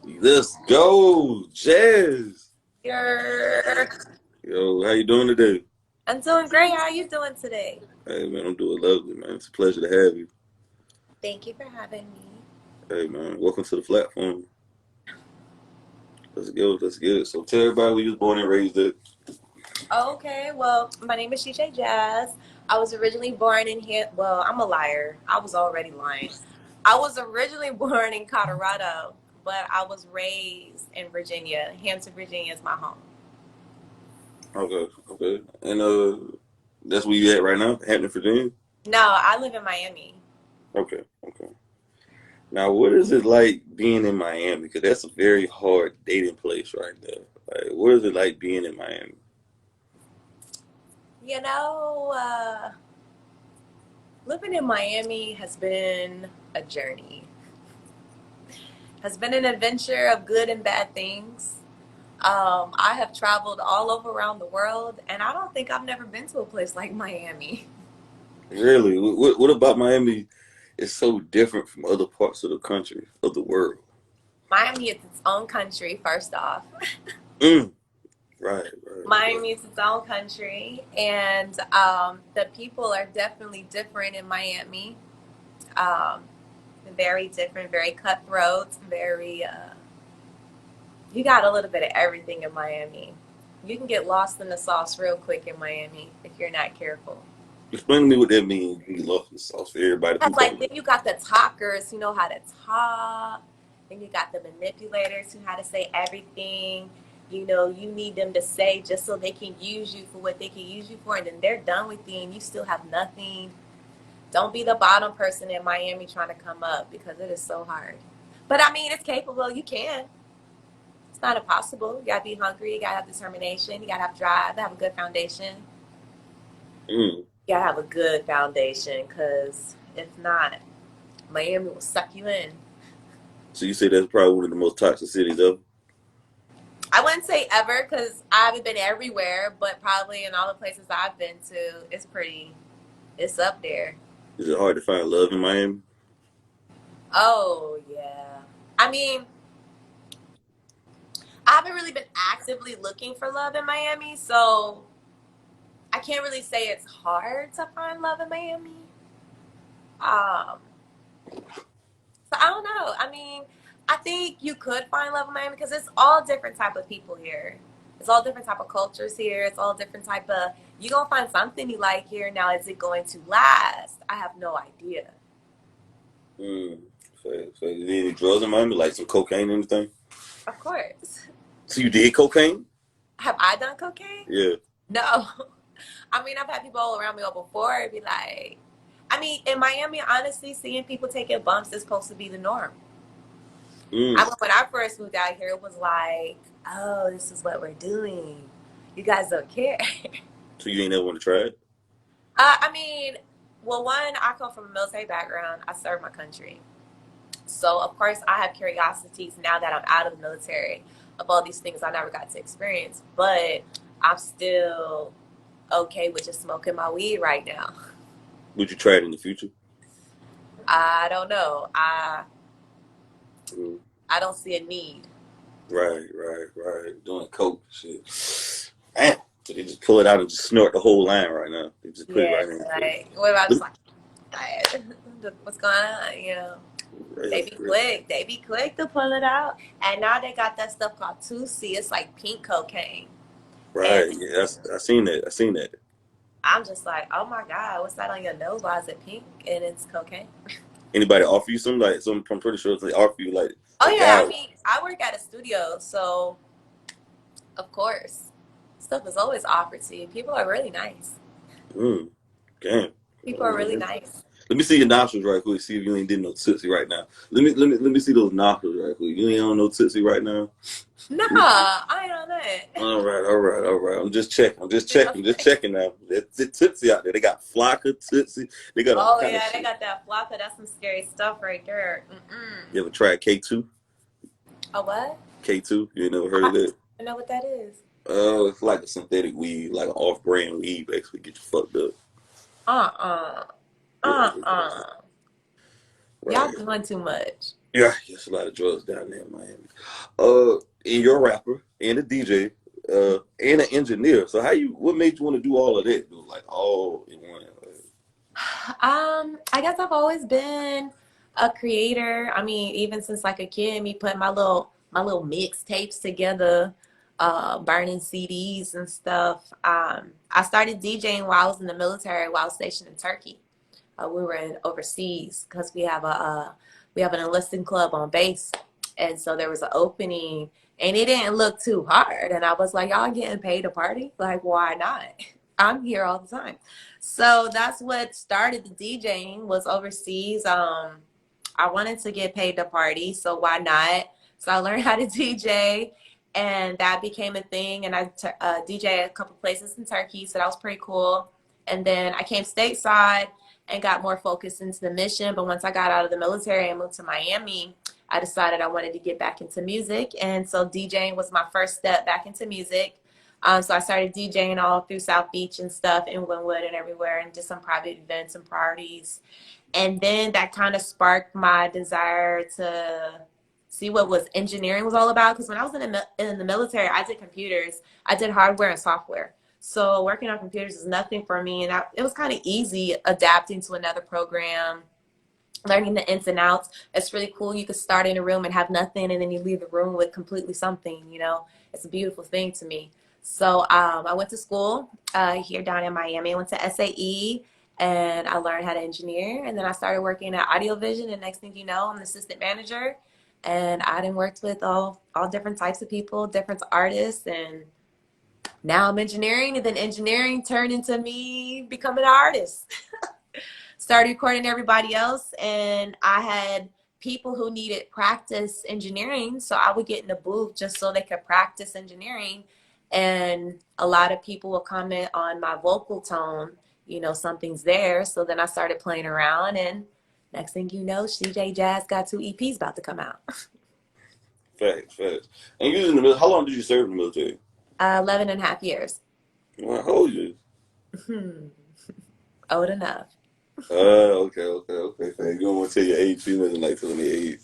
Let's go, Jazz. You're, Yo, how you doing today? I'm doing great. How are you doing today? Hey man, I'm doing lovely, man. It's a pleasure to have you. Thank you for having me. Hey man, welcome to the platform. Let's go, let's get it. So tell everybody where you was born and raised at. Okay, well, my name is CJ Jazz. I was originally born in here. Well, I'm a liar. I was already lying. I was originally born in Colorado, but I was raised in Virginia. Hampton, Virginia is my home. Okay, okay. And that's where you at right now, Hampton, Virginia? No, I live in Miami. Okay, okay. Now what is it like being in Miami? Because that's a very hard dating place right there. Like, what is it like being in Miami? You know, living in Miami has been a journey, has been an adventure of good and bad things. I have traveled all over around the world, and I don't think I've never been to a place like Miami. Really? What about Miami is so different from other parts of the country, of the world? Miami is its own country, first off. Mm, right, right, right. Miami is its own country, and the people are definitely different in Miami. Um, very different, very cutthroat, very. You got a little bit of everything in Miami. You can get lost in the sauce real quick in Miami if you're not careful. Explain to me what that means. Be lost in the sauce for everybody who Cause like don't then know. you got the talkers who know how to talk. Then you got the manipulators who how to say everything. You know, you need them to say just so they can use you for what they can use you for, and then they're done with you, and you still have nothing. Don't be the bottom person in Miami trying to come up because it is so hard. But I mean, it's capable. You can. It's not impossible. You gotta be hungry. You gotta have determination. You gotta have drive. Have a good foundation. Mm. You gotta have a good foundation, cause if not, Miami will suck you in. So you say that's probably one of the most toxic cities ever? I wouldn't say ever because I haven't been everywhere, but probably in all the places I've been to, it's up there. Is it hard to find love in Miami? Oh, yeah. I mean, I haven't really been actively looking for love in Miami, so I can't really say it's hard to find love in Miami. Um, so I don't know. I mean, I think you could find love in Miami because it's all different type of people here. It's all different type of cultures here. It's all different type of. You gonna find something you like here. Now, is it going to last? I have no idea. Mm. So you did any drugs in Miami, like some cocaine or anything? Of course. So you did cocaine? Have I done cocaine? Yeah. No. I mean, I've had people all around me all before be like, I mean, in Miami, honestly, seeing people taking bumps is supposed to be the norm. I Mm. mean, when I first moved out here, it was like, oh, this is what we're doing. You guys don't care. So you ain't never want to try it? I mean, well, one, I come from a military background. I serve my country. So, of course, I have curiosities now that I'm out of the military of all these things I never got to experience. But I'm still okay with just smoking my weed right now. Would you try it in the future? I don't know. Mm. I don't see a need. Right, right, right. Doing coke shit. Damn. So they just pull it out and just snort the whole line right now. They just put it Yeah, right in your face. like what about just Look, like what's going on? You know, they right, be right. quick. They be quick to pull it out. And now they got that stuff called 2C. It's like pink cocaine. And Right. Yeah, I seen that. I seen that. I'm just like, oh my God, what's that on your nose? Why is it pink? And it's cocaine. Anybody offer you some like some? I'm pretty sure they offer you like Oh a yeah, I guy. mean, I work at a studio, so of course, stuff is always offered to you. People are really nice. Mm, damn. People are really nice. Let me see your nostrils right quick. See if you ain't did no tootsie right now. Let me see those nostrils right quick. You ain't on no tootsie right now. Nah, I ain't on that. All right, all right, all right. I'm just checking. I'm just checking. Just checking now. There's Tootsie out there. They got Flocka, Tootsie. They got all Oh kind of yeah, they shit. got that flocka. That's some scary stuff right there. Mm-mm. You ever tried K2? A what? K2? You ain't never heard I of that? don't know what that is. It's like a synthetic weed, like an off-brand weed, basically get you fucked up. Uh-uh. Yeah, Uh-uh. Y'all right. doing too much. Yeah, yes, a lot of drugs down there in Miami. And you're a rapper and a DJ, and an engineer. So what made you want to do all of that? Do like all in one? I guess I've always been a creator. I mean, even since like a kid, me putting my little mixtapes together, burning CDs and stuff. I started DJing while I was in the military, while I was stationed in Turkey. We were in overseas because we have an enlisting club on base, and so there was an opening, and it didn't look too hard. And I was like, y'all getting paid to party? Like, why not? I'm here all the time. So that's what started the DJing was overseas. I wanted to get paid to party, so why not? So I learned how to DJ, and that became a thing. And I DJ a couple places in Turkey, so that was pretty cool. And then I came stateside and got more focused into the mission. But once I got out of the military and moved to Miami, I decided I wanted to get back into music. And so DJing was my first step back into music. So I started DJing all through South Beach and stuff in Wynwood and everywhere and did some private events and parties. And then that kind of sparked my desire to see what was engineering was all about. Because when I was in the military, I did computers, I did hardware and software. So working on computers is nothing for me, and it was kind of easy adapting to another program, learning the ins and outs. It's really cool. You could start in a room and have nothing, and then you leave the room with completely something. It's a beautiful thing to me. So I went to school here down in Miami. I went to SAE, and I learned how to engineer. And then I started working at Audio Vision, and next thing you know, I'm an assistant manager. And I done worked with all different types of people, different artists, and now I'm engineering, and then engineering turned into me becoming an artist. Started recording everybody else, and I had people who needed practice engineering, so I would get in the booth just so they could practice engineering. And a lot of people will comment on my vocal tone, something's there. So then I started playing around, and next thing you know, CJ Jazz got 2 EPs about to come out. Facts, facts. And you was in the military. How long did you serve in the military? 11 and a half years. Well, how old you? Hmm. Old enough. Okay, okay, okay. Facts. You don't want to tell your age. Females in like telling their age.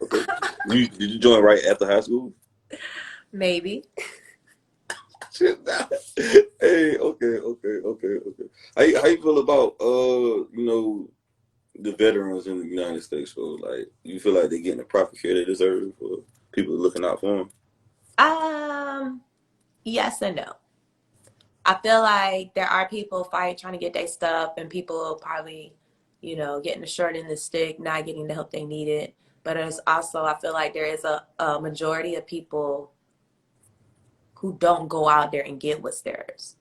Okay. Did you join right after high school? Maybe. Shit, nah. Hey, okay, okay, okay, okay. How you feel about the veterans in the United States? So like, you feel like they're getting the proper care they deserve, or people looking out for them? Um, yes and no. I feel like there are people fight trying to get their stuff, and people probably, getting the short end of the stick, not getting the help they needed. But there's also, I feel like there is a majority of people who don't go out there and get what's theirs.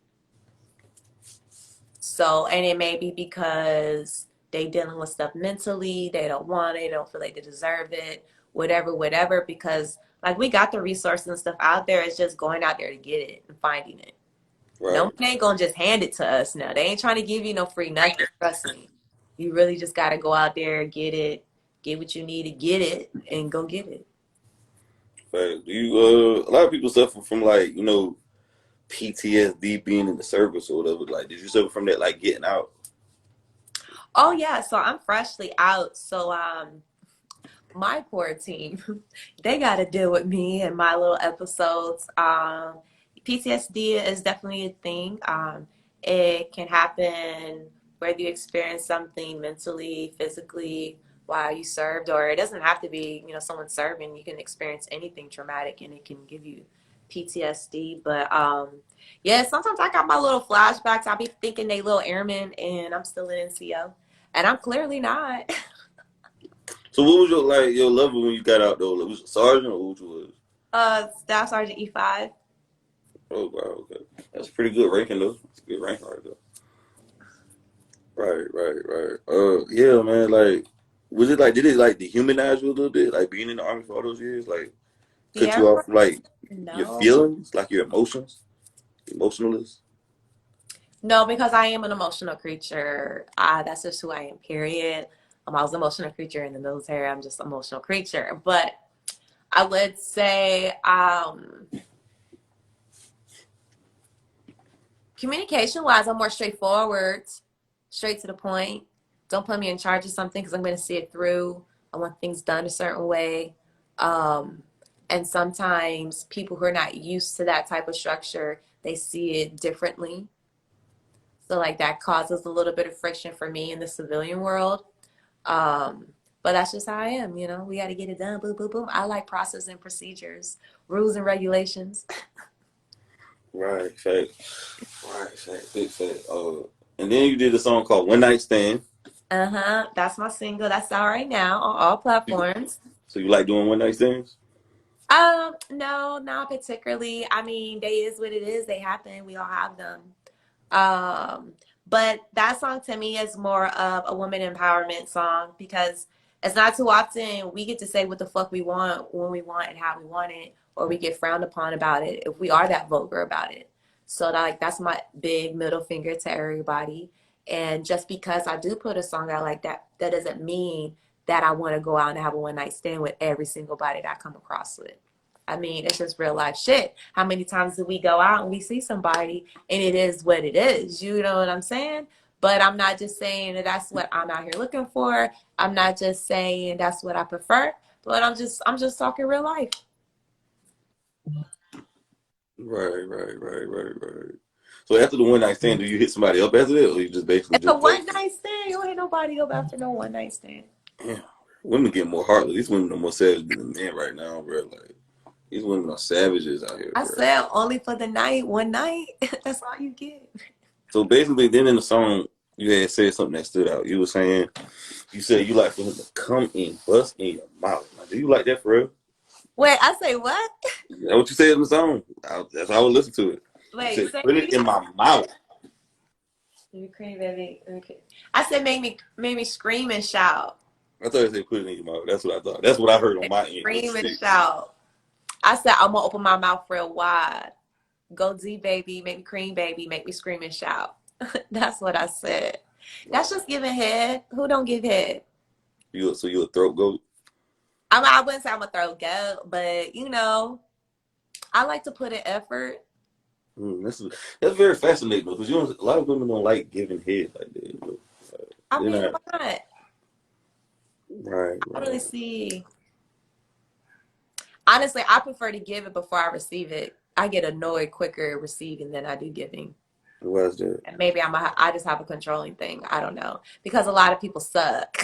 So, and it may be because they dealing with stuff mentally, they don't want it, they don't feel like they deserve it, whatever, whatever. Because like we got the resources and stuff out there, it's just going out there to get it and finding it. No Right. one ain't gonna just hand it to us now. They ain't trying to give you no free nothing. Trust me. You really just gotta go out there, get it, get what you need to get it, and go get it. Facts. Do you a lot of people suffer from like PTSD being in the service or whatever. Like, did you suffer from that? Like getting out? Oh yeah, so I'm freshly out. So my poor team, they gotta deal with me and my little episodes. PTSD is definitely a thing. It can happen whether you experience something mentally, physically while you served, or it doesn't have to be, someone serving. You can experience anything traumatic and it can give you PTSD. But yeah, sometimes I got my little flashbacks. I'll be thinking they little airmen and I'm still in NCO. And I'm clearly not. So what was your level when you got out though? Like, was it sergeant or what you was? Staff Sergeant E5. Oh wow, okay. That's a pretty good ranking though. That's a good rank right there. Right, right, right. Yeah, man. Like, was it like did it like dehumanize you a little bit? Like being in the army for all those years, like The cut Air you off Force? from like your No. feelings, like your emotions, emotionalist. No, because I am an emotional creature. That's just who I am, period. I was an emotional creature in the military. I'm just an emotional creature. But I would say communication wise, I'm more straightforward, straight to the point. Don't put me in charge of something because I'm going to see it through. I want things done a certain way. And sometimes people who are not used to that type of structure, they see it differently. So like that causes a little bit of friction for me in the civilian world. Um, but that's just how I am, you know. We got to get it done. Boom, boom, boom. I like process and procedures, rules and regulations. Right, fact. Right, fact, big fact. And then you did a song called One Night Stand. Uh-huh. That's my single. That's out right now on all You- platforms. So you like doing one night stands? No, not particularly. I mean, they is what it is. They happen. We all have them. Um, but that song to me is more of a woman empowerment song because it's not too often we get to say what the fuck we want when we want and how we want it, or we get frowned upon about it if we are that vulgar about it. So like that's my big middle finger to everybody. And just because I do put a song out like that, that doesn't mean that I want to go out and have a one night stand with every single body that I come across with. I mean, it's just real life shit. How many times do we go out and we see somebody and it is what it is? You know what I'm saying? But I'm not just saying that that's what I'm out here looking for. I'm not just saying that's what I prefer. But I'm just talking real life. Right. So after the one night stand, do you hit somebody up after that, or you just basically It's a just one like, night stand. You ain't nobody go after no one night stand. damn, women get more heartless. These women are more savage than the men right now, bro. Like these women are savages out here, I bro. said only for the night, one night. That's all you get. So basically, then in the song, you had said something that stood out. You were saying, you said you like for him to come in, bust in your mouth. Now, do you like that for real? Wait, I say what? Is that what you said in the song? That's how I would listen to it. You Wait, said, say put it it in again. my mouth. Let me cream, baby. Okay. I said make me scream and shout. I thought you said put it in your mouth. That's what I thought. That's what I heard on my end. What you Scream and said. shout. I said I'm gonna open my mouth real wide. Go D baby, make me cream baby, make me scream and shout. That's what I said. That's just giving head. Who don't give head? So you a throat goat? I wouldn't say I'm a throw go, but I like to put in effort. That's very fascinating because a lot of women don't like giving head like that. I They're mean, not why not? right, I don't really right. see. Honestly, I prefer to give it before I receive it. I get annoyed quicker receiving than I do giving. Why is that? And maybe I just have a controlling thing. I don't know. Because a lot of people suck.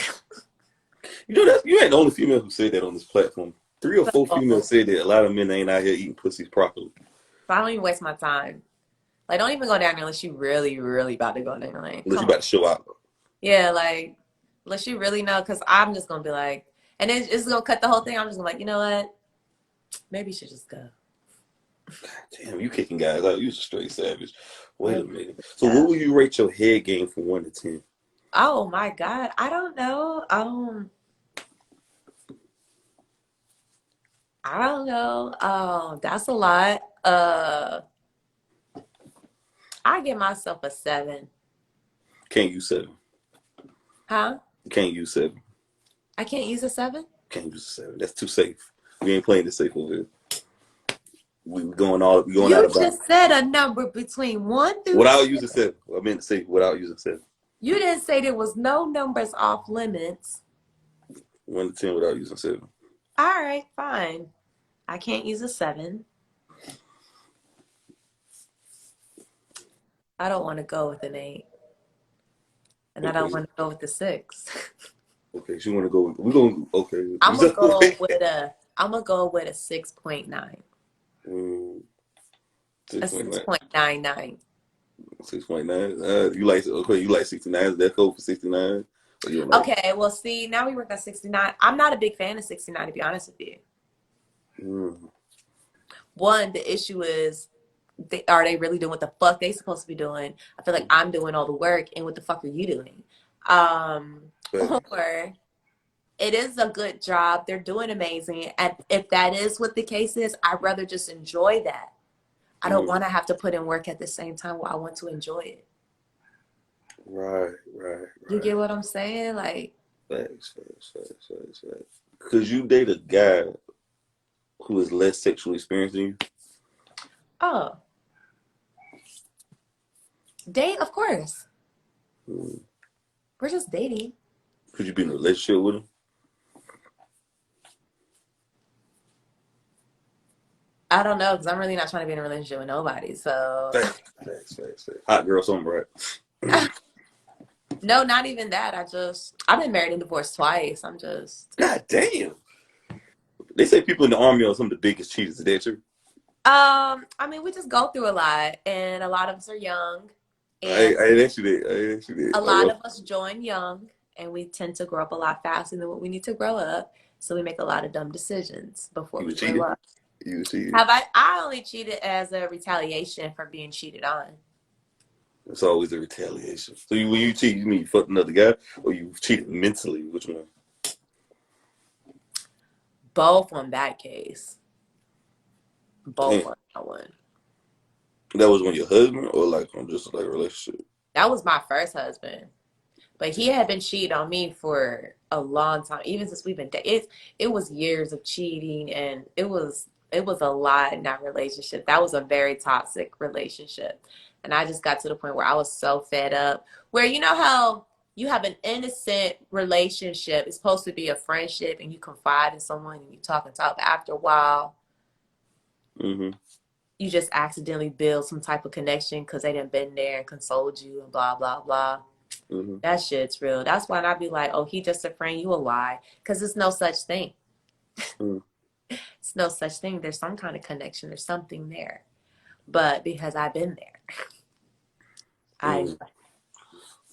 That you ain't the only female who said that on this platform. Three or four So females said that a lot of men ain't out here eating pussies properly I don't even waste my time. Like, don't even go down there unless you really, really about to go down there. Like, unless you come on. about to show out. Yeah, like, unless you really know, because I'm just going to be like, and it's going to cut the whole thing. I'm just going to like, you know what? Maybe you should just go. Damn, you kicking guys out. You a straight savage. Wait a Maybe minute. So go. what would you rate your head game from 1 to 10? Oh my God. I don't know. I don't know. That's a lot. I give myself a 7. Can't use 7. Huh? Can't use 7. I can't use a 7? Can't use a 7. That's too safe. We ain't playing this safe over here. We going out You of bounds. just said a number between 1 through Without 10. using 7. I meant to say without using 7. You didn't say there was no numbers off limits. 1 to 10 without using 7. All right, fine. I can't use a 7. I don't want to go with an 8. And I don't Okay. want to go with the 6. Okay. So you want to go? We're going. Okay. I'm gonna go with a 6.9. Mm, A 6.9. 6.99. 6.9. You like okay? You like 69? Is that code for 69? Or you don't like? Okay, well, see, now we work on 69. I'm not a big fan of 69, to be honest with you. Mm, One, the issue is, are they really doing what the fuck they supposed to be doing? I feel like I'm doing all the work, and what the fuck are you doing? but Or it is a good job. They're doing amazing. And if that is what the case is, I'd rather just enjoy that. I don't mm, want to have to put in work at the same time while I want to enjoy it. You right. get what I'm saying? Like, Facts. Could you date a guy who is less sexually experienced than you? oh, date, of course. Mm. We're just dating. Could you be in a relationship with him? I don't know because I'm really not trying to be in a relationship with nobody. So Facts. Hot girl summer, right? no, not even that. I've been married and divorced twice. God damn. They say people in the army are some of the biggest cheaters. Is that true? I mean, we just go through a lot, and a lot of us are young, and I ain't actually did. I ain't actually did. a Like, lot of us join young, and we tend to grow up a lot faster than what we need to grow up. So we make a lot of dumb decisions before you we was grow cheated. up. You was cheated. Have I? I only cheated as a retaliation for being cheated on. It's always a retaliation. So when you cheat, you mean you fucked another guy, or you cheated mentally? Which one? Both on that case. Both Damn. on that one. That was when your husband, or like on just like a relationship. That was my first husband. But he Damn. had been cheating on me for a long time, even since we've been dating. It was years of cheating, and it was a lot in that relationship. That was a very toxic relationship, and I just got to the point where I was so fed up. Where you know how you have an innocent relationship, it's supposed to be a friendship, and you confide in someone and you talk and talk. But after a while, Mm-hmm. you just accidentally build some type of connection because they didn't been there and consoled you and blah blah blah. Mm-hmm. That shit's real. That's why I'd be like, oh, he just a friend. You a lie. Because there's no such thing. Mm-hmm. It's no such thing. There's some kind of connection. There's something there. But because I've been there, I Mm.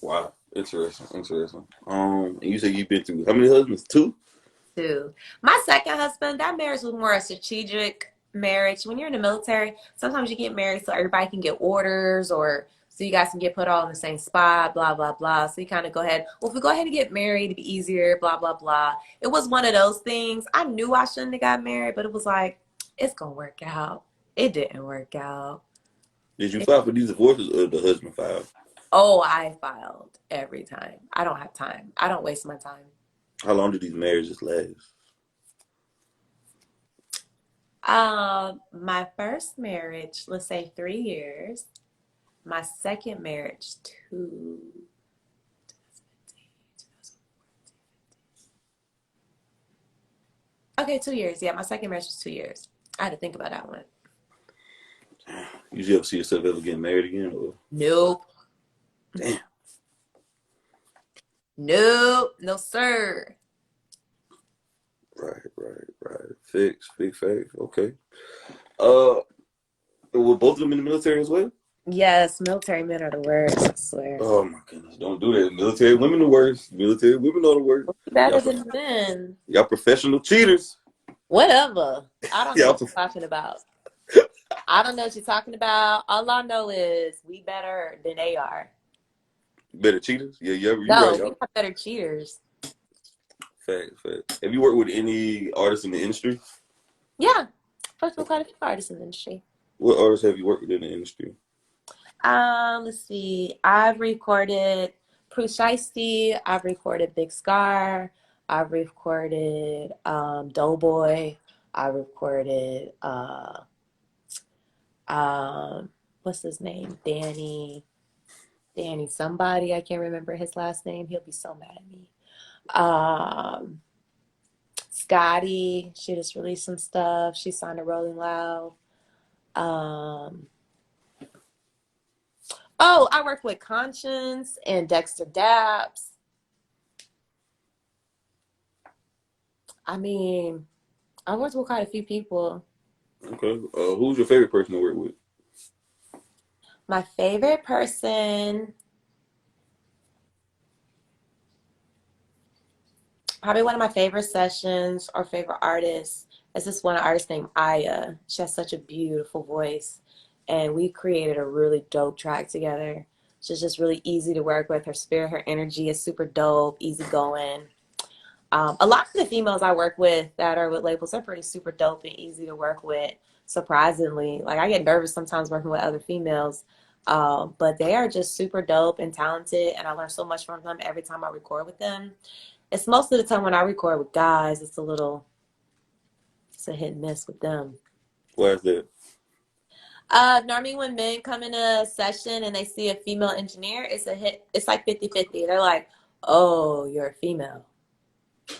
Wow. Interesting. And you said you've been through how many husbands? Two? too. My second husband, that marriage was more a strategic marriage. When you're in the military, sometimes you get married so everybody can get orders or so you guys can get put all in the same spot, blah, blah, blah. So you kind of go ahead, well, if we go ahead and get married, it'd be easier, blah, blah, blah. It was one of those things. I knew I shouldn't have got married, but it was like, it's going to work out. It didn't work out. Did you file for these divorces, or the husband filed? Oh, I filed every time. I don't have time. I don't waste my time. How long did these marriages last? My first marriage, let's say 3 years. My second marriage, two. Okay, 2 years. Yeah, my second marriage was 2 years. I had to think about that one. You ever see yourself ever getting married again? Or Nope. damn. Nope. No, sir. Right. Fix, big facts. Okay. Uh, were both of them in the military as well? Yes, military men are the worst, I swear. Oh my goodness, don't do that. Military women the worst. Military women are the worst. Better Y'all, than men. y'all professional cheaters. Whatever. I don't know Y'all what you're talking about. I don't know what you're talking about. All I know is we better than they are. better cheaters. Yeah, you right, No, we y'all. are better cheaters. Facts. Have you worked with any artists in the industry? Yeah. First of all, quite a few artists in the industry. What artists have you worked with in the industry? Let's see. I've recorded Pooh Shiesty. I've recorded Big Scar. I've recorded Doughboy. I recorded um what's his name? Danny somebody. I can't remember his last name. He'll be so mad at me. Um Scotty, she just released some stuff. She signed to Rolling Loud. Um Oh, I worked with Conscience and Dexter Daps. I mean, I worked with quite a few people. Okay. Who's your favorite person to work with? My favorite person, probably one of my favorite sessions or favorite artists, is this one artist named Aya. She has such a beautiful voice, and we created a really dope track together. She's just really easy to work with. Her spirit, her energy is super dope, easygoing. A lot of the females I work with that are with labels are pretty super dope and easy to work with. Surprisingly, like I get nervous sometimes working with other females, but they are just super dope and talented, and I learn so much from them every time I record with them. It's most of the time when I record with guys, it's a hit and miss with them. Why is that? Normally when men come in a session and they see a female engineer, it's a hit. It's like 50-50. They're like, "Oh, you're a female.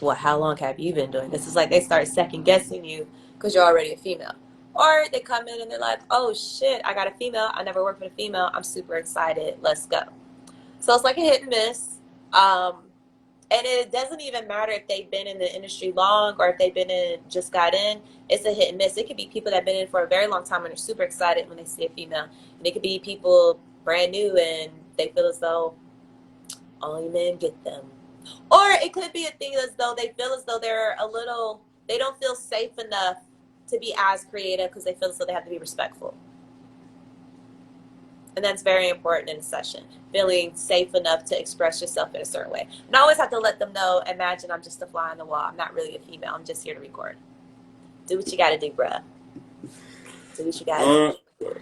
Well, how long have you been doing this?" It's like they start second guessing you because you're already a female. Or they come in and they're like, oh shit, I got a female. I never worked with a female. I'm super excited. Let's go. So it's like a hit and miss. Um, and it doesn't even matter if they've been in the industry long or if they've been in, just got in. It's a hit and miss. It could be people that have been in for a very long time and are super excited when they see a female. And it could be people brand new and they feel as though only men get them. Or it could be a thing as though they feel as though they don't feel safe enough to be as creative because they feel as though they have to be respectful. And that's very important in a session, feeling safe enough to express yourself in a certain way. And I always have to let them know, imagine I'm just a fly on the wall. I'm not really a female. I'm just here to record. Do what you got to do, bruh. Do what you got to do.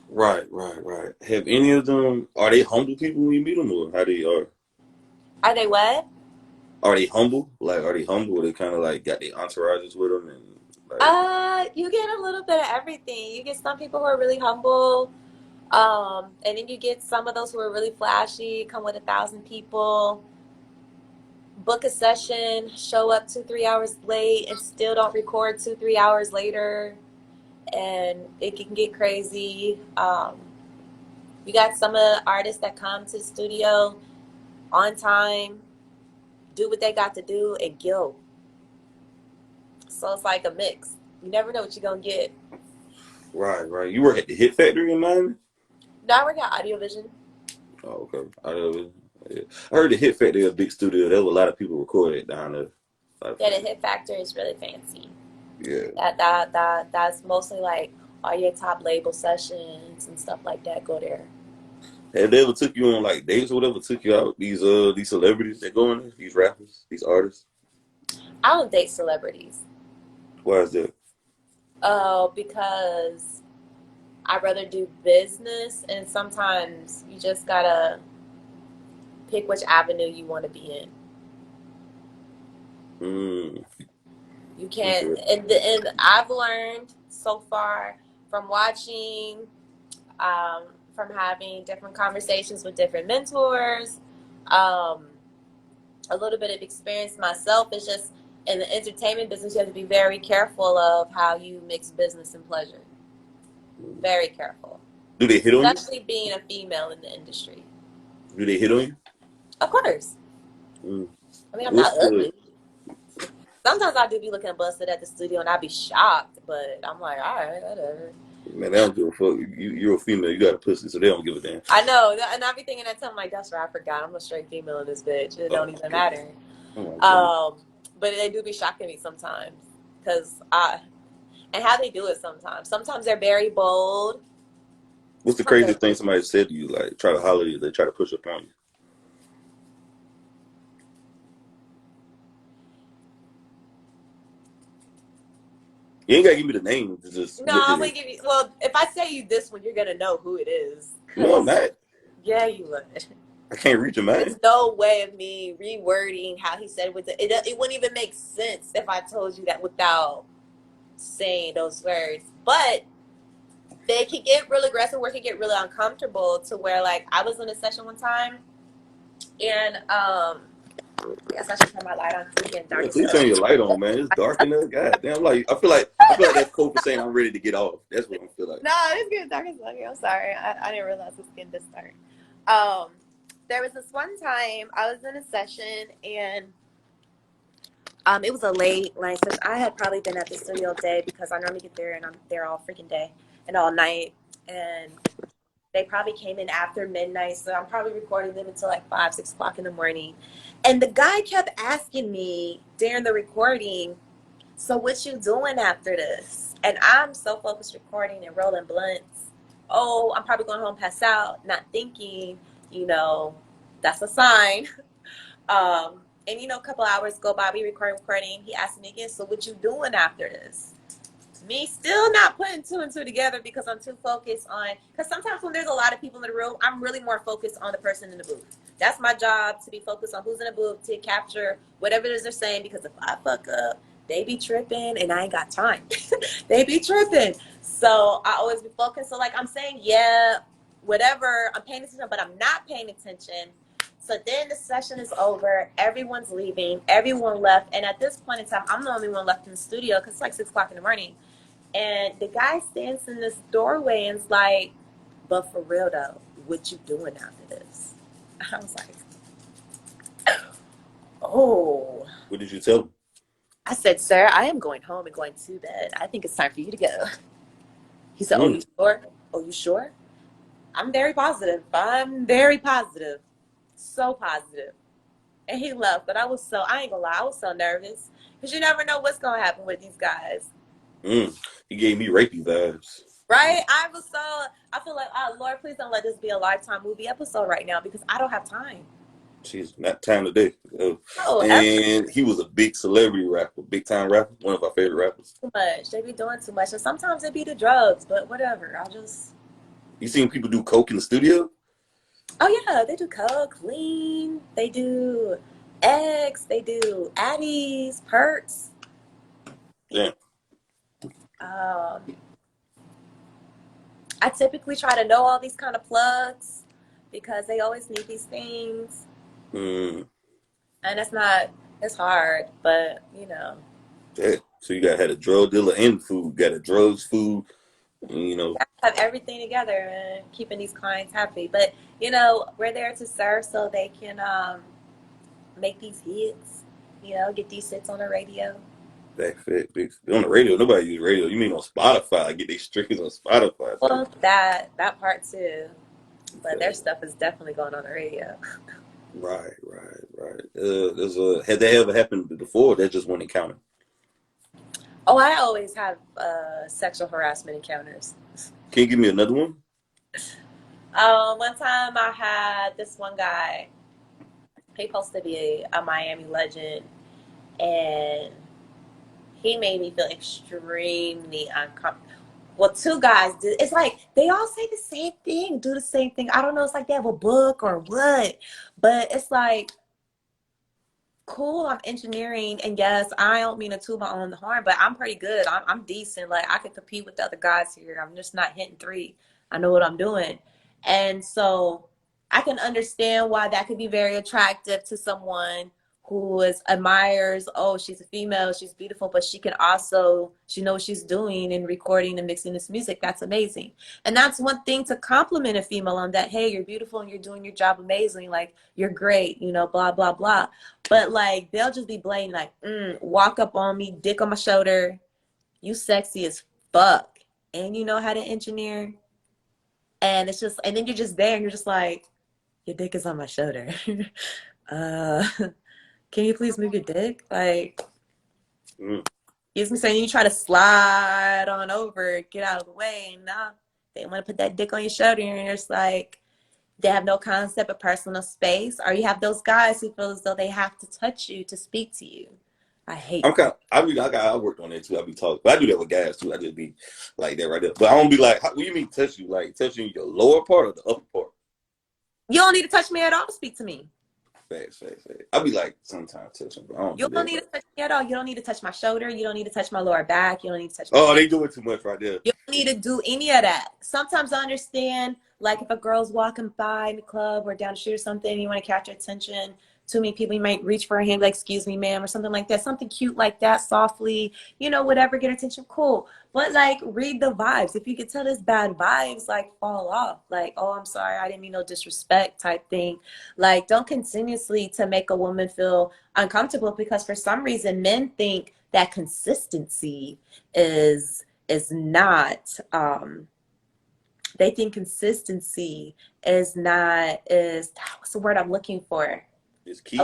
Right. Have any of them, are they humble people when you meet them, or how they are? Are they what? Are they humble? Like, are they humble? Or they kind of like got their entourages with them and like. You get a little bit of everything. You get some people who are really humble. And then you get some of those who are really flashy, come with 1,000 people, book a session, show up 2-3 hours late, and still don't record 2-3 hours later, and it can get crazy. You got some of the artists that come to the studio on time, do what they got to do, and go. So it's like a mix. You never know what you're gonna get. Right. You work at the Hit Factory in Miami? No, I work at Audio Vision. Oh, okay. Yeah. I heard the Hit Factory is a big studio. There were a lot of people recorded down there. Yeah, the Hit Factor is really fancy. Yeah. That's mostly like all your top label sessions and stuff like that go there. Have they ever took you on like dates or whatever? Took you out these celebrities that go in there, these rappers, these artists? I don't date celebrities. Why is that? Oh, because I'd rather do business, and sometimes you just gotta pick which avenue you want to be in. You can't, and I've learned so far from watching, from having different conversations with different mentors, a little bit of experience myself. It's just in the entertainment business, you have to be very careful of how you mix business and pleasure. Very careful. Do they hit on you? Especially being a female in the industry. Do they hit on you? Of course. I mean, I'm not ugly. Sometimes I do be looking busted at the studio and I'd be shocked, but I'm like, all right, whatever. Man, they don't give a fuck. You're a female, you got a pussy, so they don't give a damn. I know, and I be thinking that time, like, that's right, I forgot. I'm a straight female in this bitch. It don't even matter. But they do be shocking me sometimes, and how they do it sometimes. Sometimes they're very bold. What's the craziest thing somebody said to you? Like, try to holler at you, they try to push up on you? You ain't gotta give me the name. No, I'm gonna give you. Well, if I say you this one, you're gonna know who it is. No, I'm not. Yeah, you would. I can't reach him, man. There's no way of me rewording how he said it. It wouldn't even make sense if I told you that without saying those words. But they can get real aggressive, or it can get really uncomfortable to where, like, I was in a session one time, and I guess I should turn my light on so you can dark. Please turn your light on, man. It's dark in there. God damn, like I feel like that's code for saying I'm ready to get off. That's what I feel like. No, it's getting dark as fuck. I'm sorry. I didn't realize it was getting this dark. There was this one time I was in a session, and it was a late night session. I had probably been at the studio all day because I normally get there and I'm there all freaking day and all night. And they probably came in after midnight, so I'm probably recording them until like 5, 6 o'clock in the morning. And the guy kept asking me during the recording, so what you doing after this? And I'm so focused recording and rolling blunts. Oh, I'm probably going home, pass out, not thinking, that's a sign. And, a couple hours go by, we recording. He asked me again, so what you doing after this? Me still not putting 2 and 2 together because I'm too focused on, because sometimes when there's a lot of people in the room, I'm really more focused on the person in the booth. That's my job, to be focused on who's in the booth, to capture whatever it is they're saying, because if I fuck up, they be tripping and I ain't got time. They be tripping. So I always be focused. So like I'm saying, yeah, whatever, I'm paying attention, but I'm not paying attention So then the session is over. Everyone's leaving. Everyone left. And at this point in time, I'm the only one left in the studio because it's like 6 o'clock in the morning. And the guy stands in this doorway and is like, but for real though, what you doing after this? I was like, oh. What did you tell him? I said, sir, I am going home and going to bed. I think it's time for you to go. He said, oh, you sure? Oh, you sure? I'm very positive. I'm very positive. So positive. And he left. But I ain't gonna lie, I was so nervous. Because you never know what's going to happen with these guys. He gave me rapey vibes. Right? I feel like, oh, Lord, please don't let this be a Lifetime movie episode right now because I don't have time. She's not time today. Oh, and he was a big celebrity rapper, big time rapper, one of our favorite rappers. Too much. They be doing too much. And sometimes it be the drugs, but whatever. You seen people do coke in the studio? Oh, yeah. They do coke, lean. They do eggs. They do Addies, perks. Yeah. I typically try to know all these kind of plugs because they always need these things. And it's hard, but you know. Yeah. So you had a drug dealer and food, got a drugs, food, you know. Have everything together and keeping these clients happy. But, you know, we're there to serve so they can make these hits, you know, get these hits on the radio. On the radio, nobody use radio. You mean on Spotify? Get these streams on Spotify. Well, that part too. But their stuff is definitely going on the radio. Right. Had that ever happened before? That's just one encounter. Oh, I always have sexual harassment encounters. Can you give me another one? One time I had this one guy. He supposed to be a Miami legend, and he made me feel extremely uncomfortable. Well, two guys did. It's like they all say the same thing, do the same thing. I don't know. It's like they have a book or what, but it's like, cool. I'm engineering, and yes, I don't mean to toot my own horn, but I'm pretty good. I'm decent. Like I could compete with the other guys here. I'm just not hitting three. I know what I'm doing, and so I can understand why that could be very attractive to someone who admires, oh, she's a female, she's beautiful, but she knows what she's doing and recording and mixing this music. That's amazing. And that's one thing to compliment a female on, that, hey, you're beautiful and you're doing your job amazing. Like, you're great, you know, blah, blah, blah. But like, they'll just be blatant, like, walk up on me, dick on my shoulder. You sexy as fuck. And you know how to engineer. And it's just, and then you're just there and you're just like, your dick is on my shoulder. Can you please move your dick? Like, excuse me, saying you try to slide on over, get out of the way. Nah, they want to put that dick on your shoulder, and it's like they have no concept of personal space. Or you have those guys who feel as though they have to touch you to speak to you. I hate. I worked on that too. I be talking, but I do that with guys too. I just be like that right there. But I don't be like, what do you mean touch you? Like touching your lower part or the upper part? You don't need to touch me at all to speak to me. Facts. I be like sometimes touching, but I don't. You don't need to touch me at all. You don't need to touch my shoulder. You don't need to touch my lower back. You don't need to touch. They doing too much right there. You don't need to do any of that. Sometimes I understand, like if a girl's walking by in the club or down the street or something, and you want to catch her attention. Too many people, you might reach for her hand, like, excuse me, ma'am, or something like that. Something cute like that, softly, you know, whatever, get attention, cool. But, like, read the vibes. If you could tell there's bad vibes, like, fall off. Like, oh, I'm sorry, I didn't mean no disrespect type thing. Like, don't continuously to make a woman feel uncomfortable, because for some reason, men think that consistency is not, they think consistency is what's the word I'm looking for? It's key.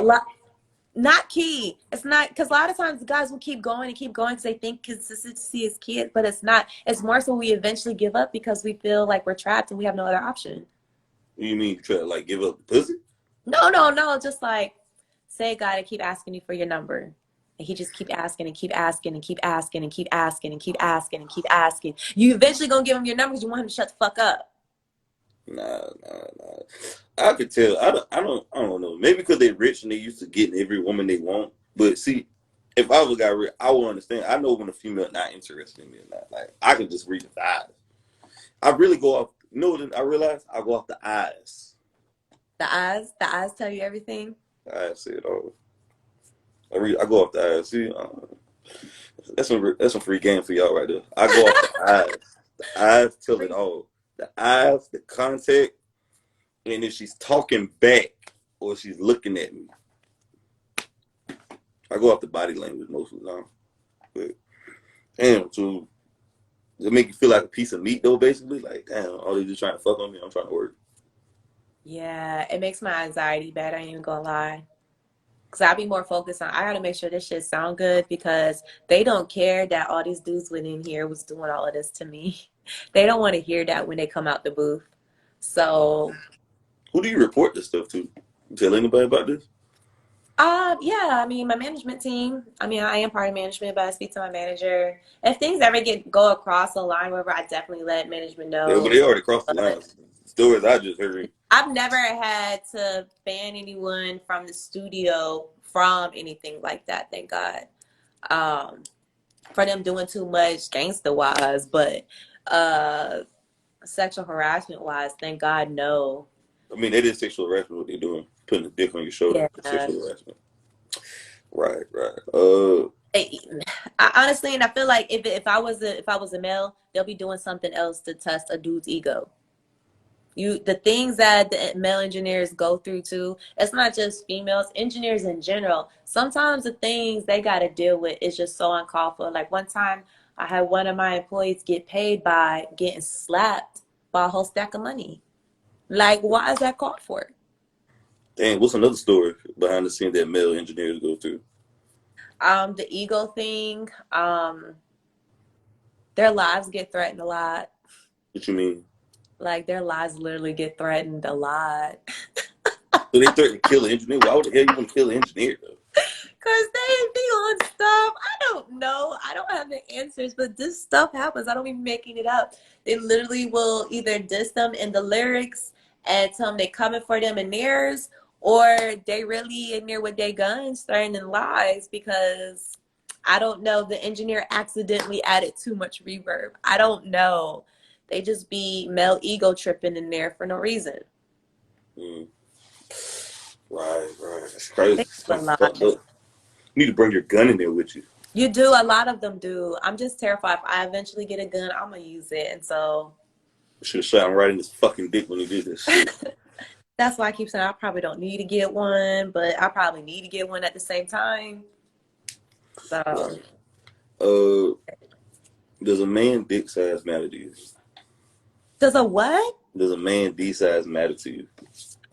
Not key. It's not, because a lot of times guys will keep going because they think consistency is key, but it's not. It's more so we eventually give up because we feel like we're trapped and we have no other option. You mean you try to like give up the pussy? No. Just like, say a guy to keep asking you for your number. And he just keep asking and keep asking and keep asking and keep asking and keep asking and keep asking. You eventually gonna give him your number because you want him to shut the fuck up. Nah. I could tell. I don't know. Maybe because they rich and they used to getting every woman they want. But see, if I was got rich, I would understand. I know when a female not interested in me or not. Like I can just read the eyes. I really go off. You know what I realize? I go off the eyes. The eyes tell you everything. I said, oh, I go off the eyes. See, that's some free game for y'all right there. I go off the eyes. The eyes tell it all. The eyes, the contact, and if she's talking back or she's looking at me, I go off the body language most of the time. But damn, so does it make you feel like a piece of meat though? Basically, like damn, all they just trying to fuck on me. I'm trying to work. Yeah, it makes my anxiety bad. I ain't even gonna lie. Cause I be more focused on I gotta make sure this shit sound good because they don't care that all these dudes within here was doing all of this to me. They don't want to hear that when they come out the booth. So Who do you report this stuff to? You tell anybody about this? yeah, I mean my management team. I mean I am part of management, but I speak to my manager. If things ever go across the line, wherever I definitely let management Yeah, but know. they already crossed the But lines. Stories I just heard. I've never had to ban anyone from the studio from anything like that, thank God. Um, for them doing too much gangster wise, but uh sexual harassment wise, thank God no. I mean, that is sexual harassment. What they're doing, putting a dick on your shoulder, Yeah. sexual harassment. Right, right. Honestly, and I feel like if I was a male, they'll be doing something else to test a dude's ego. The things that the male engineers go through too, it's not just females, engineers in general. Sometimes the things they got to deal with is just so uncalled for. Like one time I had one of my employees get paid by getting slapped by a whole stack of money. Like, why is that called for? Dang, what's another story behind the scene that male engineers go through? The ego thing, their lives get threatened a lot. What you mean? Like their lives literally get threatened a lot. So they threaten to kill an engineer. Why would the hell you want to kill an engineer though? Cause they be on stuff. I don't know. I don't have the answers, but this stuff happens. I don't be making it up. They literally will either diss them in the lyrics and tell them they coming for them in theirs, or they really in there with their guns threatening lies because I don't know. The engineer accidentally added too much reverb. I don't know. They just be male ego tripping in there for no reason. Mm, right, right. That's They crazy. It's do a kind of lot. fucked up. You need to bring your gun in there with you. You do. A lot of them do. I'm just terrified. If I eventually get a gun, I'm gonna use it, and so Should have shot him right in his fucking dick when he did this shit. that's why I keep saying I probably don't need to get one, but I probably need to get one at the same time. So, Right. Uh, does a man dick size matter to you? does a what? Does a man D size matter to you?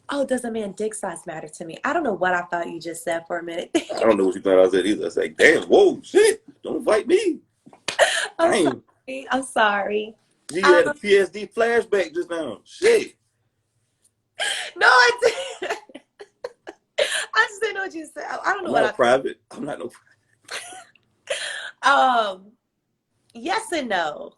Oh, does a man dick size matter to me? I don't know what I thought you just said for a minute. I don't know what you thought I said either. I was like, damn, whoa, shit, don't fight me. I'm Damn, sorry. I'm sorry. G, you had a Um, PSD flashback just now. Shit. no, I didn't. I just didn't know what you said. I don't I'm know not what a private. I'm not no. I. Yes and no.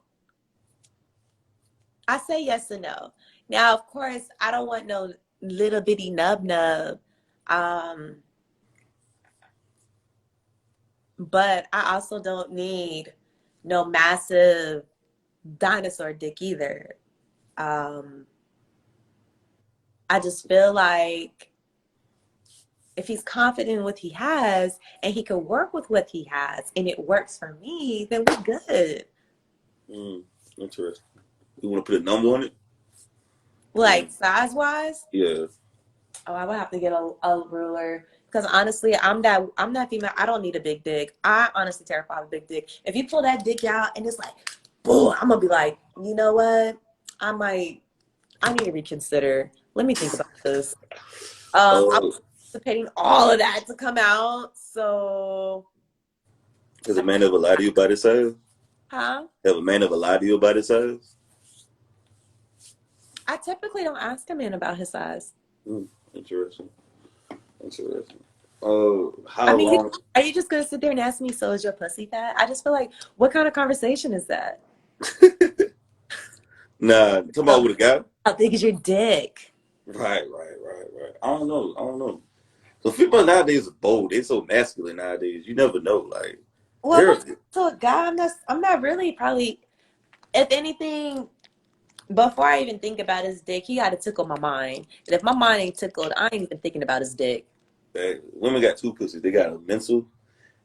I say yes and no. Now, of course, I don't want no little bitty nub nub. Um, but I also don't need no massive dinosaur dick either. Um, I just feel like if he's confident in what he has and he can work with what he has and it works for me, then we're good. Mm, interesting. You want to put a number on it? Like size wise, Yeah. oh, I would have to get a ruler because honestly, I'm that female. I don't need a big dick. I honestly terrified of a big dick. If you pull that dick out and it's like, boom, I'm gonna be like, you know what? I need to reconsider. Let me think about this. I Uh, was anticipating all of that to come out. So, has a man ever lied to you about his size? huh? Have a man ever lied to you about his size? I typically don't ask a man about his size. Mm, interesting. Interesting. I How mean, long? are you just gonna sit there and ask me, so is your pussy fat? I just feel like, what kind of conversation is that? Nah, talking Oh, about with a guy. how big is your dick? Right, right, right, right. I don't know. I don't know. So females nowadays are bold. They're so masculine nowadays. You never know. Like Well, if they're I'm talking to a guy, I'm not really probably. If anything, Before I even think about his dick, he got to tickle my mind. And if my mind ain't tickled, I ain't even thinking about his dick. Women got two pussies. They got a mental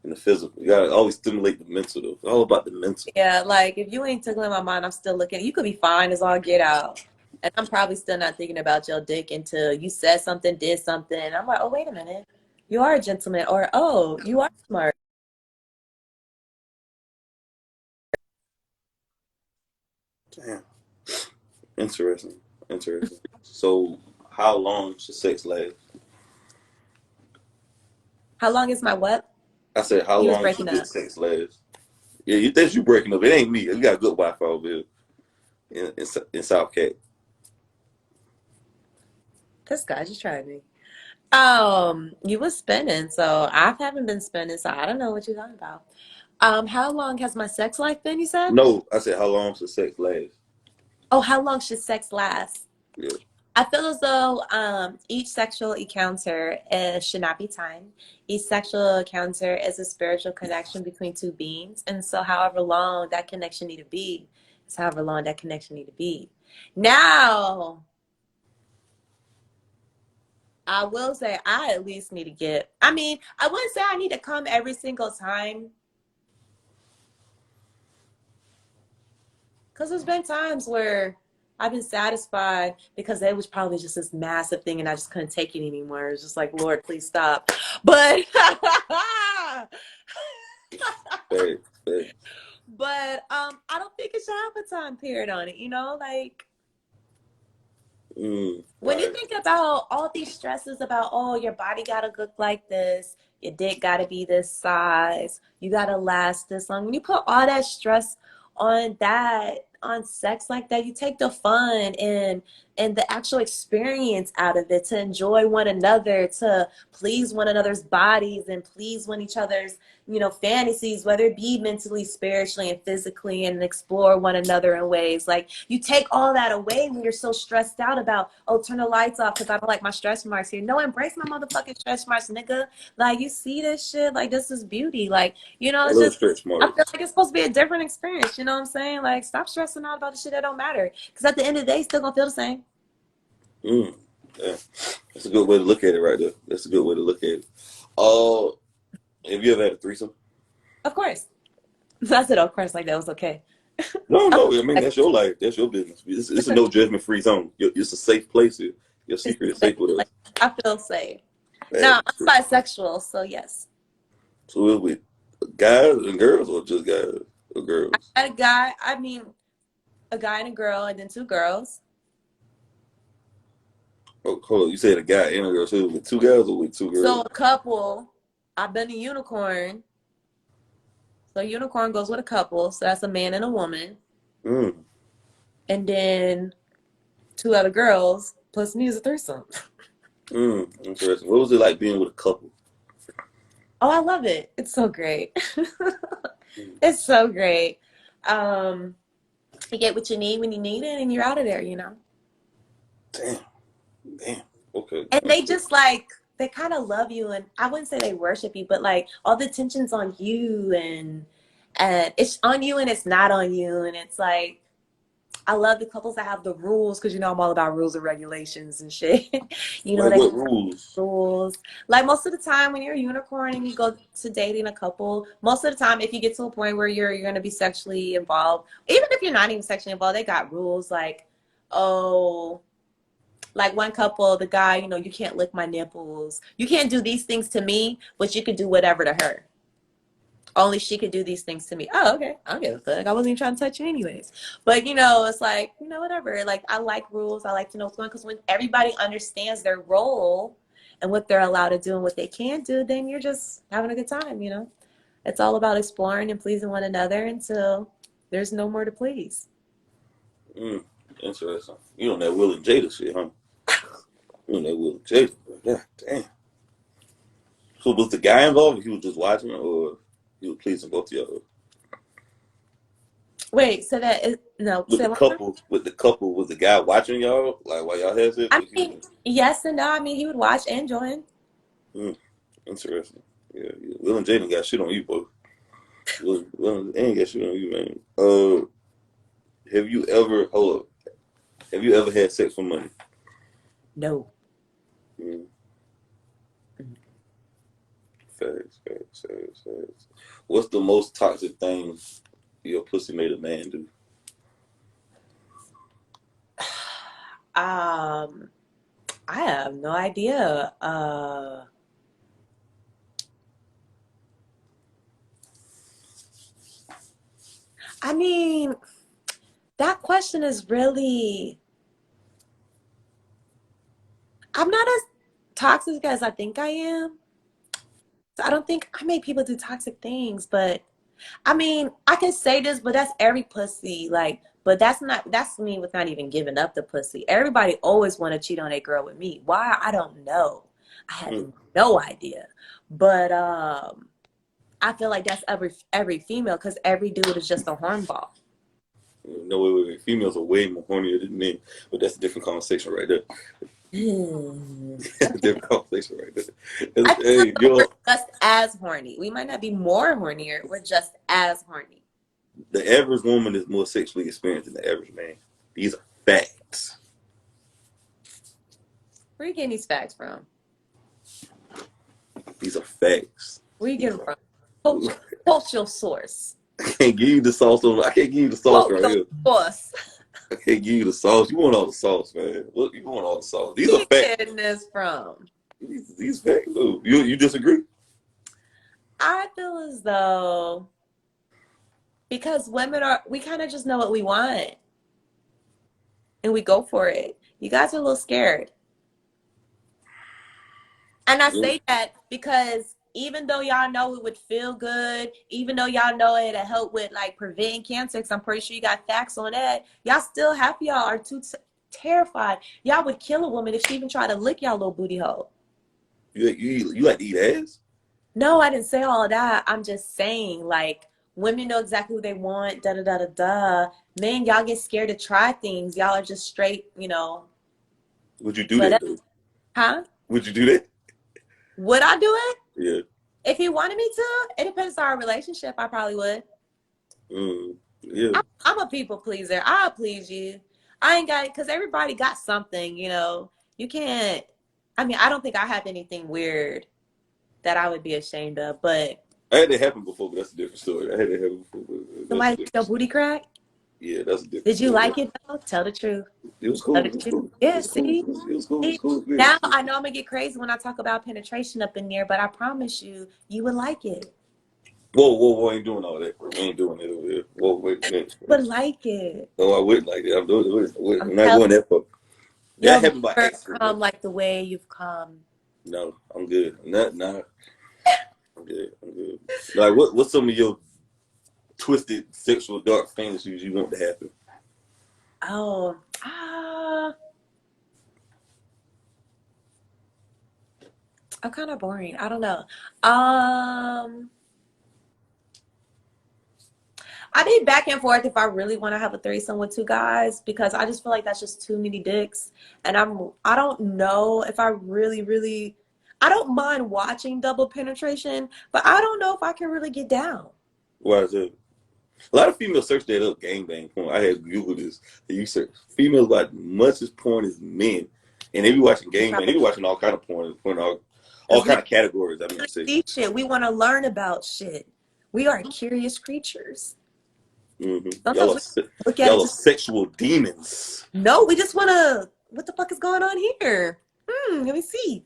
and the physical. You gotta always stimulate the mental though. It's all about the mental. Yeah, like if you ain't tickling my mind, I'm still looking. You could be fine as all get out. And I'm probably still not thinking about your dick until you said something, did something. I'm like, oh, wait a minute. You are a gentleman. Or, oh, you are smart. Damn. Interesting. Interesting. So how long should sex last? How long is my what? I said how You was long should breaking good up. sex last? Yeah, you think you breaking up. It ain't me. You got good Wi Fi over here in South Cat. This guy just tried me. You was spinning, so I haven't been spinning, so I don't know what you're talking about. How long has my sex life been, you said? No, I said how long should sex last? Oh, how long should sex last? Yeah. I feel as though each sexual encounter should not be timed. Each sexual encounter is a spiritual connection between two beings, and so however long that connection need to be is however long that connection need to be. Now, I will say I at least need to get. I mean, I wouldn't say I need to come every single time, because there's been times where I've been satisfied because it was probably just this massive thing and I just couldn't take it anymore. It's just like, Lord, please stop. But Bad, bad. I don't think it should have a time period on it, you know? Like when you Right. think about all these stresses about, oh, your body gotta look like this, your dick gotta be this size, you gotta last this long. When you put all that stress on that, on sex like that, you take the fun and the actual experience out of it to enjoy one another, to please one another's bodies and please one each other's, fantasies, whether it be mentally, spiritually, and physically, and explore one another in ways. Like you take all that away when you're so stressed out about, oh, turn the lights off because I don't like my stretch marks here. No, embrace my motherfucking stretch marks, nigga. Like you see this shit, like this is beauty. Like, A it's little just stretch I feel marks. like it's supposed to be a different experience. You know what I'm saying? Like, stop stressing out about the shit that don't matter. Because at the end of the day, it's still gonna feel the same. Mm. Yeah. That's a good way to look at it right there. That's a good way to look at it. Uh, have you ever had a threesome? Of course. I said, of course, like that was okay. No, I, no. I mean, that's your life. That's your business. It's a no judgment free zone. It's a safe place here. Your secret is safe with like, us. I feel safe. Man, Now, I'm bisexual, so yes. so it with guys and girls or just guys or girls? I had a guy, I mean, a guy and a girl, and then two girls. Oh, hold on. You said a guy and a girl. So it was with two guys or with two So girls? a couple, I've been a unicorn. So unicorn goes with a couple, so that's a man and a woman. Mm, And then two other girls, plus me is a threesome. interesting. What was it like being with a couple? Oh, I love it. It's so great. Mm, It's so great. Um, you get what you need when you need it, and you're out of there. damn, damn. Okay, And they interesting. just like they kind of love you, and I wouldn't say they worship you, but like all the attention's on you, and it's on you, and it's not on you, and it's like I love the couples that have the rules because I'm all about rules and regulations and shit. Like They what have rules? rules. Like most of the time when you're a unicorn and you go to dating a couple, most of the time if you get to a point where you're gonna be sexually involved, even if you're not even sexually involved, they got rules like, oh, like one couple, the guy, you can't lick my nipples. You can't do these things to me, but you could do whatever to her. Only she could do these things to me. Oh, okay. I don't give a fuck. I wasn't even trying to touch you anyways. But it's like, whatever. Like I like rules. I like to know what's going on because when everybody understands their role and what they're allowed to do and what they can't do, then you're just having a good time. It's all about exploring and pleasing one another until there's no more to please. Mm, interesting. You on that Will and Jada shit, huh? You on that Will and Jada? Yeah, damn. So was the guy involved? Or he was just watching, or he was pleasing both of y'all? Wait, so that is no, With say the one more? couple, was the guy watching y'all like while y'all had sex? I Or he mean, was, yes and no. I mean, he would watch and join. mm, interesting. Yeah, yeah. Will and Jada got shit on you, both. Will ain't got shit on you, man. Have you ever hold up? Have you ever had sex for money? No. Mm. Facts. What's the most toxic thing your pussy made a man do? I have no idea. I mean, that question is really, I'm not as toxic as I think I am. So I don't think I make people do toxic things, but I mean, I can say this, but that's every pussy. Like, but that's me with not even giving up the pussy. Everybody always want to cheat on a girl with me. Why? I don't know. I have Mm. no idea. But I feel like that's every female because every dude is just a hornball. No, wait. Females are way more hornier than men, but that's a different conversation right there. That's a different conversation right there. I think Hey, we're yo, just as horny. We might not be more hornier. We're just as horny. the average woman is more sexually experienced than the average man. These are facts. Where are you getting these facts from? These are facts. Where are you These getting are. from? Quote your source. I can't give you the sauce. I can't give you the sauce Quote right your here. source. I can't give you the sauce. You want all the sauce, man. Look, you want all the sauce. These Where are you facts. getting this from? These facts. Though. You disagree? I feel as though because we kind of just know what we want and we go for it. You guys are a little scared. And I Yeah. say that because even though y'all know it would feel good, even though y'all know it'll help with like preventing cancer, because I'm pretty sure you got facts on that, y'all still half y'all are too terrified. Y'all would kill a woman if she even tried to lick y'all little booty hole. You like to eat ass? No, I didn't say all of that. I'm just saying, like, women know exactly what they want, da da da da da. Men, y'all get scared to try things. Y'all are just straight, Would you do that whatever. though? Huh? Would you do that? Would I do it? Yeah. If he wanted me to, it depends on our relationship. I probably would. Yeah. I'm a people pleaser. I'll please you. I ain't got it because everybody got something. You can't. I mean, I don't think I have anything weird that I would be ashamed of, but I had that happen before, but that's a different story. I had that happen before, but that's a somebody different your story. booty crack. Yeah, that's a different Did you story. like it though? Tell the truth. It was Tell cool. the It was truth. cool. It Yeah, was cool. see? It was cool. It was See? cool. Yeah. Now I know I'm gonna get crazy when I talk about penetration up in there, but I promise you, you would like it. Whoa! I ain't doing all that. We ain't doing it over here. Whoa, wait a minute. Would like it. No, I wouldn't like that. I'm doing it. I'm I'm not telling going that far. you, That you'll happened by never accident, though. come like the way you've come. No, I'm good. Nah, I'm good. I'm good. Like, what's some of your twisted sexual dark fantasies you want to happen? Oh, I'm kind of boring. I don't know. I be back and forth if I really want to have a threesome with two guys because I just feel like that's just too many dicks. And I don't know if I really I don't mind watching double penetration, but I don't know if I can really get down. Why is that? A lot of females search that up, gangbang porn. I had Google this. You search females watch much as porn as men, and they be watching gangbang. They be watching all kind of porn all Because we kind of categories. I mean, I say. see shit. We want to learn about shit. We are curious creatures. Y'all Sometimes are we look at it y'all are to sexual demons. no, we just want to, what the fuck is going on here? Let me see.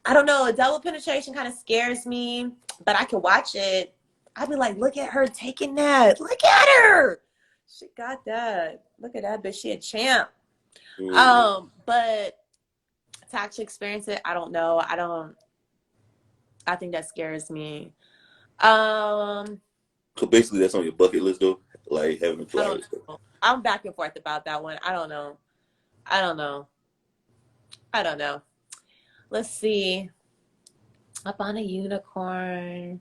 I don't know. Double penetration kind of scares me, but I can watch it. I'd be like, look at her taking that. Look at her. She got that. Look at that bitch. She a champ. Mm-hmm. But to actually experience it, I don't know. I think that scares me. Um, So basically, that's on your bucket list, though. Like having a I fly don't and stuff. know. I'm back and forth about that one. I don't know. I don't know. I don't know. Let's see. Up on a unicorn.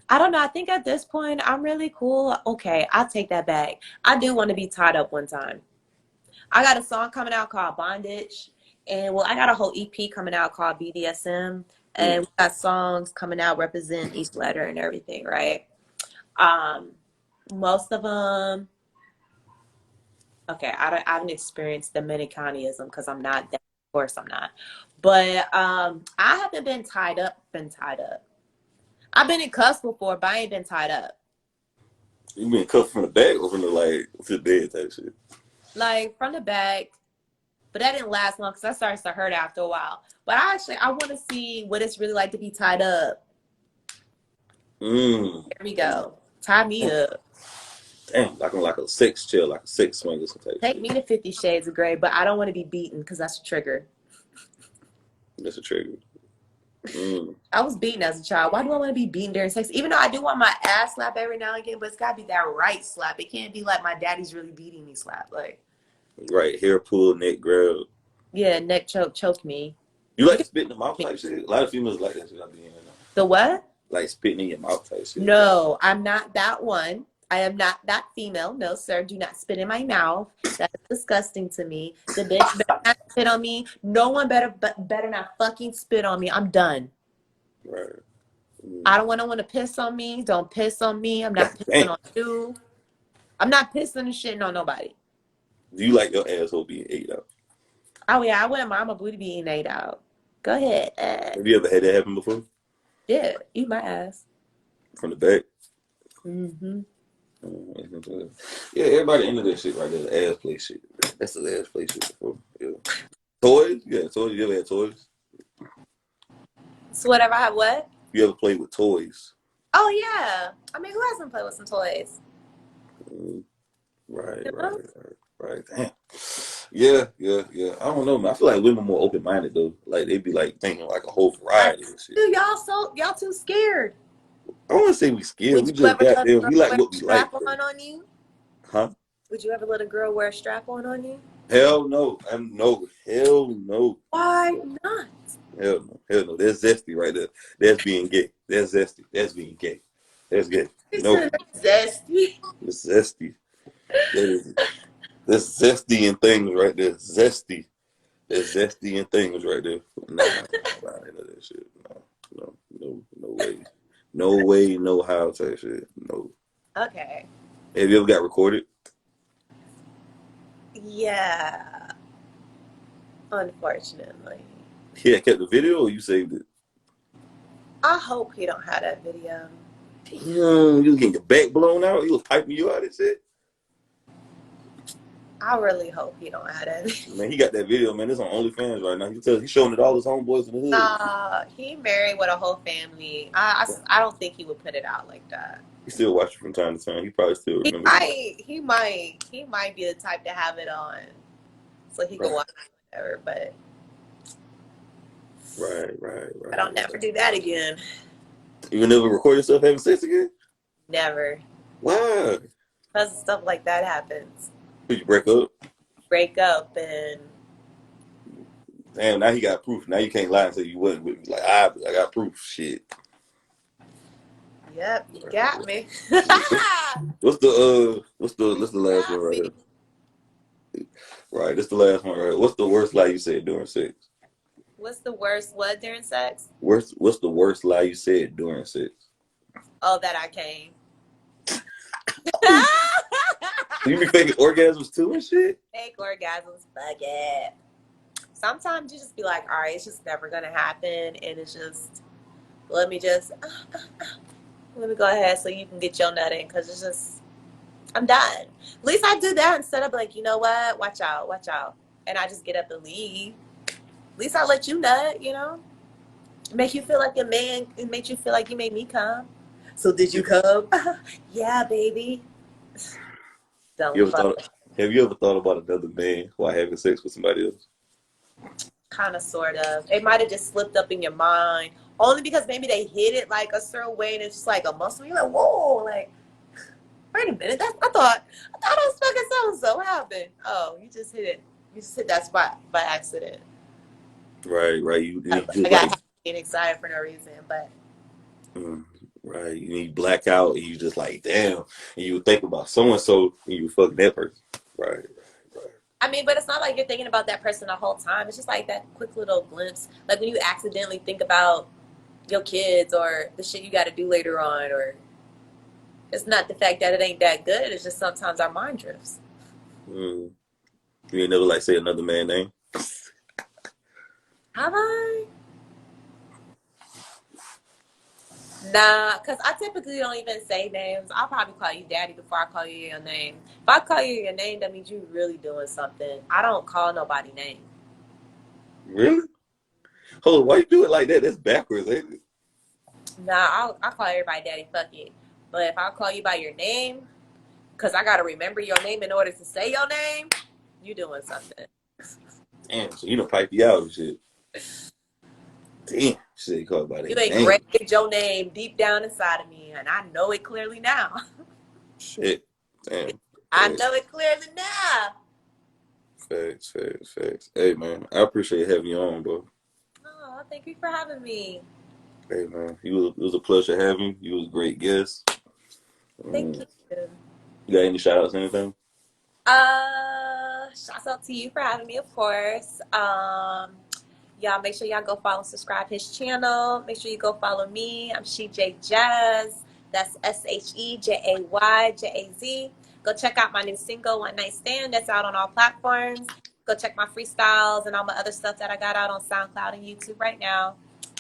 I don't know. I think at this point, I'm really cool. Okay, I'll take that back. I do want to be tied up one time. I got a song coming out called Bondage. And well, I got a whole EP coming out called BDSM. And Mm. we got songs coming out representing each letter and everything, right? Um, most of them, Okay, I haven't experienced Dominicanism because I'm not that. Of course, I'm not. But I haven't been tied up. Been tied up. I've been in cuffs before, but I ain't been tied up. You been cuffed from the back or from the like to the bed type shit? Like from the back, but that didn't last long because that starts to hurt after a while. But I want to see what it's really like to be tied up. Mm. Here we go. Tie me up. Damn, like a sex chill, like a sex swing or some type Take shit. me to 50 Shades of Grey, but I don't want to be beaten because that's a trigger. That's a trigger. Mm. I was beaten as a child. Why do I want to be beaten during sex? Even though I do want my ass slap every now and again, but it's got to be that right slap. It can't be like my daddy's really beating me slap. Like, Right, hair pull, neck grab. yeah, neck choke me. You You like to can, spit in the mouth type shit? A lot of females like that shit. I be in there. the what? Like spitting in your mouth type shit. No, I'm not that one. I am not that female. No, sir. Do not spit in my mouth. That is disgusting to me. The bitch better not spit on me. No one better not fucking spit on me. I'm done. Right. Mm. I don't want to piss on me. Don't piss on me. I'm not pissing Damn. on you. I'm not pissing and shitting on nobody. Do you like your asshole being ate out? Oh yeah, I wouldn't mind my booty being ate out. Go ahead. Have you ever had that happen before? Yeah, eat my ass. From the back? Mm-hmm. Yeah, everybody into that shit right there. The ass play shit. That's the ass play shit before. Yeah. Toys? Yeah, toys. You ever had toys? So whatever I have what? You ever played with toys? Oh yeah. I mean, who hasn't played with some toys? Mm, right, You right, know? right. Damn. Yeah. I don't know, man. I feel like women are more open minded though. Like they be like thinking like a whole variety of shit. Dude, y'all too scared. I want to say we scared. Would We you just ever got let there. a girl We like wear what a we like, strap bro. on you? Huh? Would you ever let a girl wear a strap on you? Hell no. No. Hell no. Why not? Hell no. Hell no. That's zesty right there. That's being gay. That's zesty. That's being gay. That's gay. It's No. zesty. It's zesty. That is, that's zesty and things right there. Zesty. That's zesty and things right there. Nah, into that shit. No way. No way, no how type shit. No. Okay. Have you ever got recorded? Yeah. Unfortunately. Yeah, kept the video or you saved it? I hope he don't have that video. Damn, you was getting your back blown out? He was piping you out and shit? I really hope he don't have that video. Man, he got that video, man. It's on OnlyFans right now. He's showing it to all his homeboys in the hood. He married with a whole family. I don't think he would put it out like that. He still watch it from time to time. He probably still He remembers. might be the type to have it on, so he can watch it whatever. But Right. I don't never do that again. You will never record yourself having sex again? Never, Why? because stuff like that happens. Did you break up? Break up and Damn, now he got proof. Now you can't lie and say you wasn't with me. Like I got proof. Shit. yep, you got me. What's the last one right here? Right, this the last one right. What's the worst lie you said during sex? What's the worst what during sex? What's the worst lie you said during sex? Oh, that I came. You be faking orgasms too and shit? Fake orgasms, fuck it. Sometimes you just be like, all right, it's just never gonna happen, and it's just let me go ahead so you can get your nut in, because it's just I'm done. At least I do that instead of like, you know what, watch out, and I just get up and leave. At least I let you nut, you know. Make you feel like a man. It makes you feel like you made me come. So did you come? Yeah, baby. Don't Have you ever thought about another man while having sex with somebody else? kind of, sort of. It might have just slipped up in your mind. Only because maybe they hit it like a certain way and it's just like a muscle. You're like, whoa, like, wait a minute. I thought I was fucking so-and-so. What happened? Oh, you just hit it. You just hit that spot by accident. Right. You I just got getting excited for no reason, but. Right. You black out and you just like, damn. And you would think about so-and-so and you fuck that person. Right. I mean, but it's not like you're thinking about that person the whole time. It's just like that quick little glimpse. Like when you accidentally think about your kids or the shit you got to do later on, or it's not the fact that it ain't that good. It's just sometimes our mind drifts. You ain't never like say another man name. Have I? Nah, because I typically don't even say names. I'll probably call you daddy before I call you your name. If I call you your name, that means you really doing something. I don't call nobody name. Really? Hold on, why you do it like that? That's backwards, ain't it? Nah, I'll call everybody daddy, fuck it. But if I call you by your name, because I got to remember your name in order to say your name, you doing something. Damn, so you done pipe you out and shit. Damn, shit, you called by You their name. engraved your name deep down inside of me, and I know it clearly now. Shit. Damn. I Hey, know it clearly now. facts. Hey, man, I appreciate having you on, bro. Oh, thank you for having me. Hey, man, it was a pleasure having you. You was a great guest. Thank Um, you. you got any shout outs, anything? Shouts out to you for having me, of course. Y'all make sure y'all go follow and subscribe his channel. Make sure you go follow me. I'm She J Jazz. That's SHEJAYJAZ. Go check out my new single, One Night Stand. That's out on all platforms. Go check my freestyles and all my other stuff that I got out on SoundCloud and YouTube right now.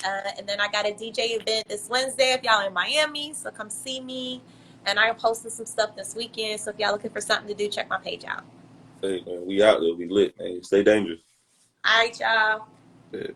And then I got a DJ event this Wednesday if y'all in Miami, so come see me. And I'm posting some stuff this weekend, so if y'all looking for something to do, check my page out. Hey, man, we out there. We lit, man. Stay dangerous. All right, y'all. Yeah.